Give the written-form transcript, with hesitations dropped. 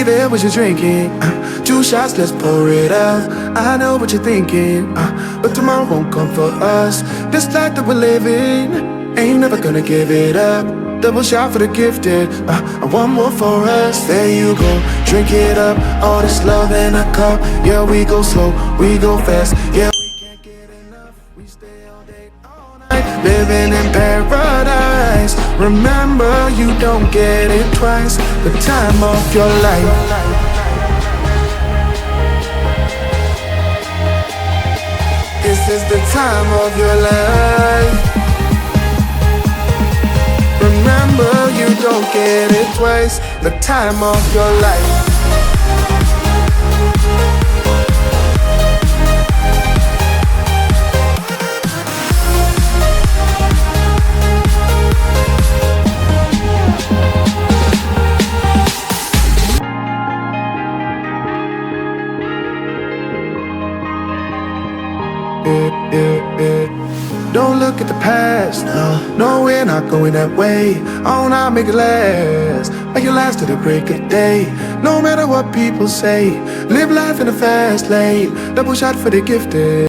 there what you're drinking. 2 shots, let's pour it out. I know what you're thinking, but tomorrow won't come for us. This life that we're living, ain't never gonna give it up. Double shot for the gifted, and one more for us. There you go, drink it up. All this love in a cup. Yeah, we go slow, we go fast. Yeah, we can't get enough. We stay all day, all night, living in paradise. Remember, you don't get it twice. The time of your life. This is the time of your life. Remember, you don't get it twice. The time of your life. Don't look at the past, no, we're not going that way. Oh, now make it last, make it last to the break of day. No matter what people say, live life in a fast lane. Double shot for the gifted.